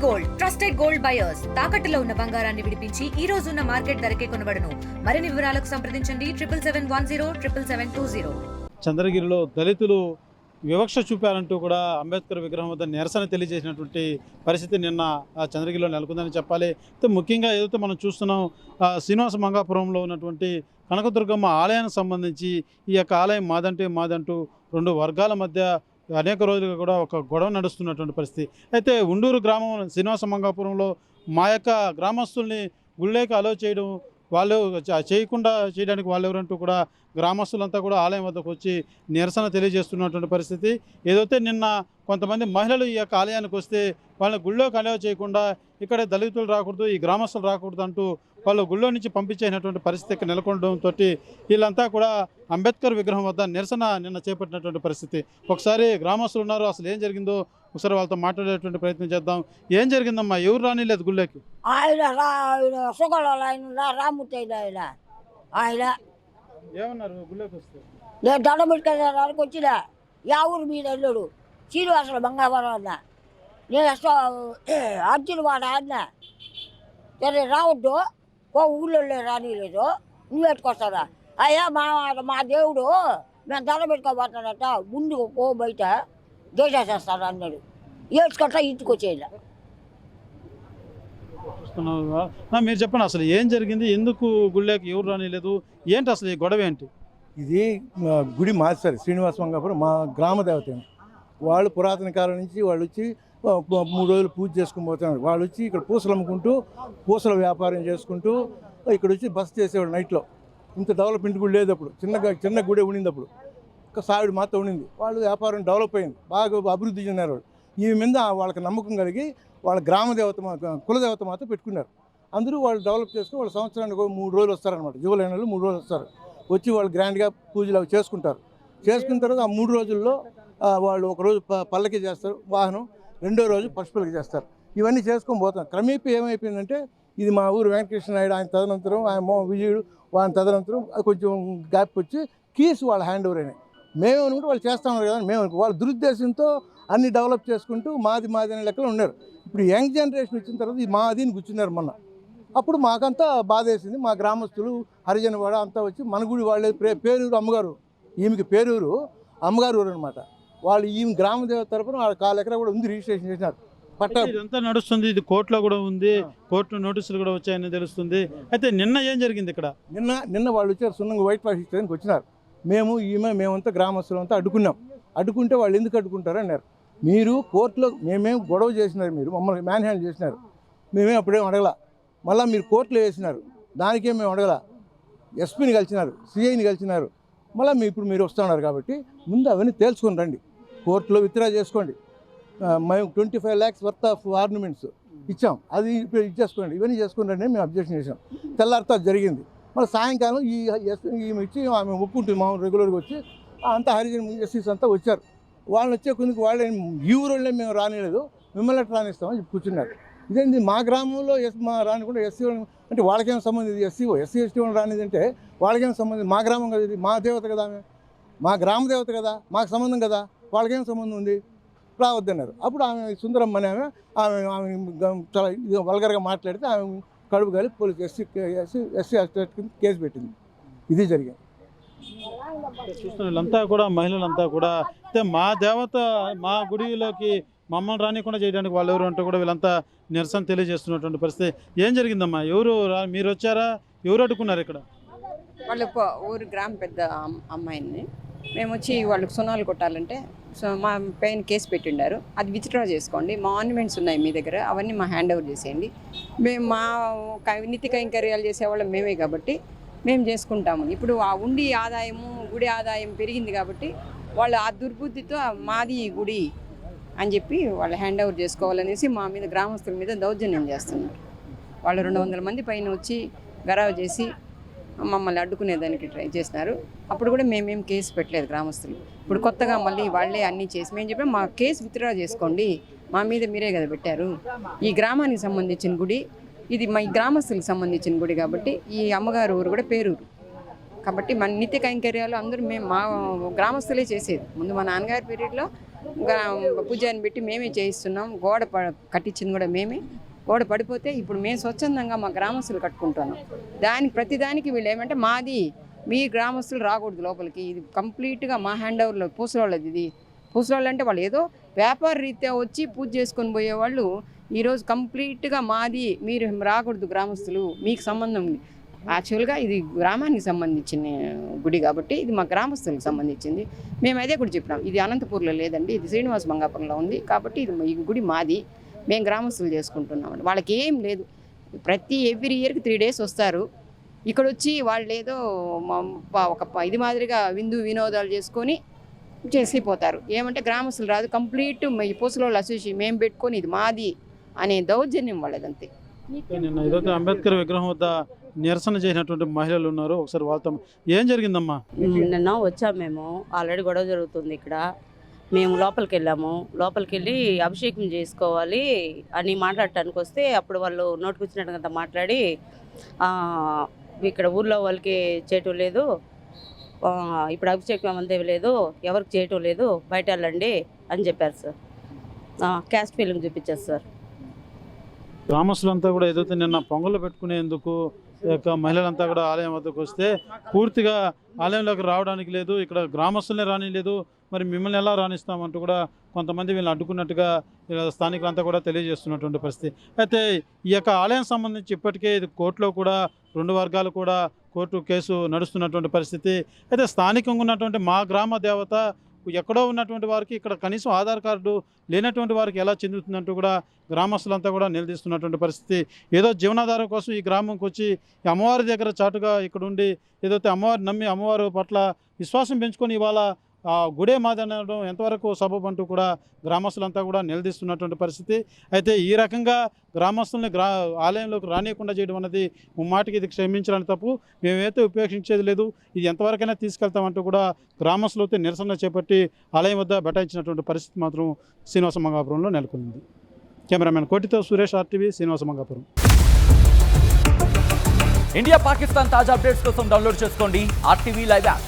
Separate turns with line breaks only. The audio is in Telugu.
గోల్డ్ ట్రస్టెడ్ గోల్డ్ బయర్స్ తాకట్టులో ఉన్న బంగారాన్ని విడిపించి ఈ రోజు ఉన్న మార్కెట్ ధరకే కొనబడును. మరిన్ని వివరాలకు సంప్రదించండి 7771077720.
చంద్రగిరిలో దళితులు వివక్ష చూపారంటూ కూడా అంబేద్కర్ విగ్రహం వద్ద నిరసన తెలియజేసినటువంటి పరిస్థితి నిన్న చంద్రగిరిలో నెలకొందని చెప్పాలి. అయితే ముఖ్యంగా ఏదైతే మనం చూస్తున్నాం శ్రీనివాస మంగాపురంలో ఉన్నటువంటి కనకదుర్గమ్మ ఆలయానికి సంబంధించి ఈ యొక్క ఆలయం మాదంటూ రెండు వర్గాల మధ్య అనేక రోజులుగా కూడా ఒక గొడవ నడుస్తున్నటువంటి పరిస్థితి. అయితే ఉండూరు గ్రామం శ్రీనివాస మంగాపురంలో మా యొక్క గ్రామస్తుల్ని గుళ్ళేకి అలో చేయడం వాళ్ళు చేయకుండా చేయడానికి వాళ్ళు ఎవరంటూ కూడా గ్రామస్తులంతా కూడా ఆలయం వద్దకు వచ్చి నిరసన తెలియజేస్తున్నటువంటి పరిస్థితి. ఏదైతే నిన్న కొంతమంది మహిళలు ఈ యొక్క ఆలయానికి వస్తే వాళ్ళని గుళ్ళోకి అలౌ చేయకుండా ఇక్కడ దళితులు రాకూడదు, ఈ గ్రామస్తులు రాకూడదు అంటూ వాళ్ళు గుళ్ళో నుంచి పంపించేసినటువంటి పరిస్థితి నెలకొనడంతో వీళ్ళంతా కూడా అంబేద్కర్ విగ్రహం వద్ద నిరసన నిన్న చేపట్టినటువంటి పరిస్థితి. ఒకసారి గ్రామస్తులు ఉన్నారు, అసలు ఏం జరిగిందో ఒకసారి వాళ్ళతో మాట్లాడేటువంటి ప్రయత్నం చేద్దాం. ఏం జరిగిందమ్మా? ఎవరు రానిలేదు గుళ్ళకి?
రామూర్తి ఆయన
ఏమన్నారు గుళ్ళకి వస్తే?
నేను దండం పెట్టుకోవడానికి వచ్చిన యా ఊరు మీద వెళ్ళాడు శ్రీనివాసులు మంగాపురం అన్న, నేను అర్జున్ వాడు అన్న, సరే రావద్దు ఓ ఊళ్ళో రానిలేదు, నువ్వు పెట్టుకొస్తాడా? అయ్యా మా దేవుడు మేము దండం పెట్టుకోబోతాడట, ముందు ఓ బయట దేశేస్తాడు అన్నాడు. ఏడ్చుకుంటా ఇంటికి వచ్చేయాలి.
మీరు చెప్పండి, అసలు ఏం జరిగింది? ఎందుకు గుళ్ళకి ఎవరు రానిలేదు? ఏంటి అసలు ఈ గొడవ ఏంటి?
ఇది గుడి మాస్టర్ శ్రీనివాస మంగాపురం మా గ్రామ దేవత. వాళ్ళు పురాతన కాలం నుంచి వాళ్ళు వచ్చి 3 రోజులు పూజ చేసుకుని పోతున్నారు. వాళ్ళు వచ్చి ఇక్కడ పూసలు అమ్ముకుంటూ పూసల వ్యాపారం చేసుకుంటూ ఇక్కడ వచ్చి బస్ చేసేవాడు. నైట్లో ఇంత డెవలప్మెంట్ కూడా లేదు అప్పుడు, చిన్న గుడి ఉండింది అప్పుడు, ఒక సావిడి మాత్రం ఉండింది. వాళ్ళు వ్యాపారం డెవలప్ అయింది, బాగా అభివృద్ధి చెందారు వాళ్ళు. ఈ మీద వాళ్ళకి నమ్మకం కలిగి వాళ్ళ గ్రామ దేవత కులదేవత మాత్రం పెట్టుకున్నారు. అందరూ వాళ్ళు డెవలప్ చేసుకుని వాళ్ళ సంవత్సరానికి 3 రోజులు వస్తారనమాట. జూలై నెలలో 3 రోజులు వస్తారు. వచ్చి వాళ్ళు గ్రాండ్గా పూజలు అవి చేసుకుంటారు. చేసుకున్న తర్వాత ఆ 3 రోజుల్లో వాళ్ళు ఒకరోజు పల్లకి చేస్తారు వాహనం, రెండో రోజు పశువులకి చేస్తారు. ఇవన్నీ చేసుకొని పోతాం. క్రమేపీ ఏమైపోయిందంటే ఇది మా ఊరు వెంకటకృష్ణ నాయుడు, ఆయన తదనంతరం ఆయన విజయుడు, ఆయన తదనంతరం కొంచెం గ్యాప్ వచ్చి కీస్ వాళ్ళ హ్యాండ్ ఓవర్ అయినాయి. మేము అనుకుంటే వాళ్ళు చేస్తూ ఉన్నారు కదా, మేము వాళ్ళ దురుద్దేశంతో అన్ని డెవలప్ చేసుకుంటూ మాది అనే లెక్కలో ఉన్నారు. ఇప్పుడు యంగ్ జనరేషన్ వచ్చిన తర్వాత ఈ మాదిని కూర్చున్నారు మొన్న. అప్పుడు మాకంతా బాధ వేసింది. మా గ్రామస్తులు హరిజనవాడ అంతా వచ్చి మన గుడి వాళ్ళే పేరూరు అమ్మగారు, ఈమెకి పేరూరు అమ్మగారు ఊరు అనమాట. వాళ్ళు ఈమె గ్రామ దేవత తరపున వాళ్ళ 4 ఎకరా కూడా ఉంది, రిజిస్ట్రేషన్ చేసినారు. పట్ట
ఇదంతా నడుస్తుంది, ఇది కోర్టులో కూడా ఉంది, కోర్టు నోటీసులు కూడా వచ్చాయని తెలుస్తుంది. అయితే నిన్న ఏం జరిగింది ఇక్కడ?
నిన్న వాళ్ళు వచ్చారు, సున్నంగా వైట్ వాష్ ఇచ్చేదానికి వచ్చినారు. మేమంతా గ్రామస్తులంతా అడ్డుకుంటే వాళ్ళు ఎందుకు అడ్డుకుంటారు అన్నారు. మీరు కోర్టులో మేమేం గొడవ చేసినారు, మీరు మమ్మల్ని మ్యాన్ హ్యాండ్ చేసినారు, మేమేం అప్పుడేం అడగల. మళ్ళీ మీరు కోర్టులో వేసినారు, దానికేం మేము అడగల. ఎస్పీని కలిసినారు, సిఐని కలిసినారు. మళ్ళీ ఇప్పుడు మీరు వస్తున్నారు కాబట్టి ముందు అవన్నీ తేల్చుకొని రండి, కోర్టులో విత్డ్రా చేసుకోండి. మేము 25 lakhs వర్త్ ఆఫ్ ఆర్నమెంట్స్ ఇచ్చాం, అది ఇచ్చేసుకోండి, ఇవన్నీ చేసుకుని రండి మేము అబ్జెక్షన్ చేసాం. తెల్లారితో జరిగింది. మళ్ళీ సాయంకాలం ఈమె ఇచ్చి ఆమె ఒప్పుకుంటుంది, మామూలు రెగ్యులర్గా వచ్చి అంతా హరిజన్ ఎస్సీస్ అంతా వచ్చారు. వాళ్ళని వచ్చే కొందుకు వాళ్ళే ఈ ఊరోళ్ళే మేము రానిలేదు, మిమ్మల్ని ఎట్లా రానిస్తామని కూర్చున్నారు. ఇదేంటి మా గ్రామంలో మా రానికుండా ఎస్సీ అంటే వాళ్ళకేం సంబంధం? ఇది ఎస్సీ ఎస్టీ వాళ్ళు రానిదంటే వాళ్ళకేం సంబంధం? మా గ్రామం కదా, ఇది మా దేవత కదా, ఆమె మా గ్రామ దేవత కదా, మాకు సంబంధం కదా, వాళ్ళకేం సంబంధం ఉంది? రావద్దన్నారు. అప్పుడు ఆమె సుందరమ్మ అని ఆమె చాలా వల్గర్గా మాట్లాడితే ఆమె కడుపు గాలి పోలీసు ఎస్సీ కేసు పెట్టింది. ఇది జరిగింది.
చూస్తున్న వీళ్ళంతా కూడా మహిళలంతా కూడా అయితే మా దేవత మా గుడిలోకి మమ్మల్ని రానికుండా చేయడానికి వాళ్ళు ఎవరు అంటూ కూడా వీళ్ళంతా నిరసన తెలియజేస్తున్నటువంటి పరిస్థితి. ఏం జరిగిందమ్మా? మీరు వచ్చారా? ఎవరు అడ్డుకున్నారు ఇక్కడ?
వాళ్ళు ఊరు గ్రామ పెద్ద అమ్మాయిని మేము వచ్చి వాళ్ళకి సున్నాలు కొట్టాలంటే మా పైన కేసు పెట్టిండారు, అది విత్డ్రా చేసుకోండి, మా ఆర్నమెంట్స్ ఉన్నాయి మీ దగ్గర, అవన్నీ మా హ్యాండ్ ఓవర్ చేసేయండి, మేము మా నిత్య కైంకర్యాలు చేసేవాళ్ళం మేమే కాబట్టి మేము చేసుకుంటాము. ఇప్పుడు ఆ ఉండి ఆదాయము గుడి ఆదాయం పెరిగింది కాబట్టి వాళ్ళు ఆ దుర్బుద్ధితో మాది ఈ గుడి అని చెప్పి వాళ్ళు హ్యాండ్ ఓవర్ చేసుకోవాలనేసి మా మీద గ్రామస్తుల మీద దౌర్జన్యం చేస్తున్నారు. వాళ్ళు 200 మంది పైన వచ్చి గరావు చేసి మమ్మల్ని అడ్డుకునేదానికి ట్రై చేసినారు. అప్పుడు కూడా మేమేం కేసు పెట్టలేదు గ్రామస్తులు. ఇప్పుడు కొత్తగా మళ్ళీ వాళ్ళే అన్నీ చేసి మేము చెప్పాం మా కేసు విత్డ్రా చేసుకోండి, మా మీద మీరే కదా పెట్టారు, ఈ గ్రామానికి సంబంధించిన గుడి, ఇది మా గ్రామస్తులకు సంబంధించిన గుడి కాబట్టి ఈ అమ్మగారు ఊరు కూడా పేరూరు కాబట్టి మన నిత్య కైంకర్యాలు అందరూ మేము మా గ్రామస్తులే చేసేది. ముందు మా నాన్నగారి పీరియడ్లో పూజారిని పెట్టి మేమే చేయిస్తున్నాం. గోడ కట్టించింది కూడా మేమే. గోడ పడిపోతే ఇప్పుడు మేము స్వచ్ఛందంగా మా గ్రామస్తులు కట్టుకుంటున్నాం. ప్రతిదానికి వీళ్ళు ఏమంటే మాది, మీ గ్రామస్తులు రాకూడదు లోపలికి, ఇది కంప్లీట్గా మా హ్యాండ్ ఓవర్లో పూసలోళ్ళది. ఇది పూసలోళ్ళు అంటే వాళ్ళు ఏదో వ్యాపార రీత్యా వచ్చి పూజ చేసుకొని పోయేవాళ్ళు ఈరోజు కంప్లీట్గా మాది, మీరు రాకూడదు గ్రామస్తులు, మీకు సంబంధం ఉంది. యాక్చువల్గా ఇది గ్రామానికి సంబంధించిన గుడి కాబట్టి ఇది మా గ్రామస్తులకు సంబంధించింది. మేము అదే కూడా చెప్పినాం, ఇది అనంతపూర్లో లేదండి, ఇది శ్రీనివాస మంగాపురంలో ఉంది కాబట్టి ఇది ఈ గుడి మాది, మేము గ్రామస్తులు చేసుకుంటున్నాం. వాళ్ళకి ఏం లేదు, ఎవ్రీ ఇయర్కి 3 days వస్తారు. ఇక్కడ వచ్చి వాళ్ళు ఏదో ఒక ఇది మాదిరిగా వినోదాలు చేసుకొని చేసిపోతారు. ఏమంటే గ్రామస్తులు రాదు, కంప్లీట్ ఈ పూసలోళ్ళ అసోసియేషన్ మేము పెట్టుకొని ఇది మాది అనే దౌర్జన్యం వాళ్ళదంతే.
నిన్న ఏదైతే అంబేద్కర్ విగ్రహం వద్ద నిరసన చేసినటువంటి మహిళలు ఉన్నారు, ఒకసారి వాళ్ళతో ఏం జరిగిందమ్మా?
నిన్న వచ్చాము మేము, ఆల్రెడీ గొడవ జరుగుతుంది ఇక్కడ. మేము లోపలికి వెళ్ళాము, లోపలికి వెళ్ళి అభిషేకం చేసుకోవాలి అని మాట్లాడటానికి వస్తే అప్పుడు వాళ్ళు నోటుకొచ్చినట్టుగా మాట్లాడి ఇక్కడ ఊర్లో వాళ్ళకి చేయటం లేదు, ఇప్పుడు అభిషేకం అంతే లేదు, ఎవరికి చేయటం లేదు, బయట వెళ్ళండి అని చెప్పారు సార్. క్యాస్ట్ ఫీలింగ్ చూపించారు సార్.
గ్రామస్తులంతా కూడా ఏదైతే నిన్న పొంగళ్ళు పెట్టుకునేందుకు మహిళలంతా కూడా ఆలయం వద్దకు వస్తే పూర్తిగా ఆలయంలోకి రావడానికి లేదు, ఇక్కడ గ్రామస్తులనే రానిలేదు, మరి మిమ్మల్ని ఎలా రాణిస్తామంటూ కూడా కొంతమంది వీళ్ళని అడ్డుకున్నట్టుగా స్థానికులంతా కూడా తెలియజేస్తున్నటువంటి పరిస్థితి. అయితే ఈ యొక్క ఆలయం సంబంధించి ఇప్పటికే ఇది కోర్టులో కూడా 2 వర్గాలు కూడా కోర్టు కేసు నడుస్తున్నటువంటి పరిస్థితి. అయితే స్థానికంగా ఉన్నటువంటి మా గ్రామ దేవత ఎక్కడో ఉన్నటువంటి వారికి ఇక్కడ కనీసం ఆధార్ కార్డు లేనటువంటి వారికి ఎలా చెందుతుందంటూ కూడా గ్రామస్తులంతా కూడా నిలదీస్తున్నటువంటి పరిస్థితి. ఏదో జీవనాధారం కోసం ఈ గ్రామంకి వచ్చి ఈ అమ్మవారి దగ్గర చాటుగా ఇక్కడ ఉండి ఏదైతే అమ్మవారిని నమ్మి అమ్మవారి పట్ల విశ్వాసం పెంచుకొని ఇవాళ గుడే మాది అనడం ఎంతవరకు సబబు అంటూ కూడా గ్రామస్తులంతా కూడా నిలదీస్తున్నటువంటి పరిస్థితి. అయితే ఈ రకంగా గ్రామస్తుల్ని ఆలయంలోకి రానియకుండా చేయడం అనేది ముమ్మాటికి ఇది క్షమించడానికి తప్పు, మేమైతే ఉపేక్షించేది లేదు, ఇది ఎంతవరకైనా తీసుకెళ్తామంటూ కూడా గ్రామస్తులతో నిరసన చేపట్టి ఆలయం వద్ద బటాయించినటువంటి పరిస్థితి మాత్రం శ్రీనివాస మంగాపురంలో నెలకొంది. కెమెరామెన్ కోటితో సురేష్, RTV, శ్రీనివాస మంగాపురం.
ఇండియా పాకిస్తాన్ తాజా అప్డేట్స్ కోసం డౌన్లోడ్ చేసుకోండి RTV లైవ్ యాప్.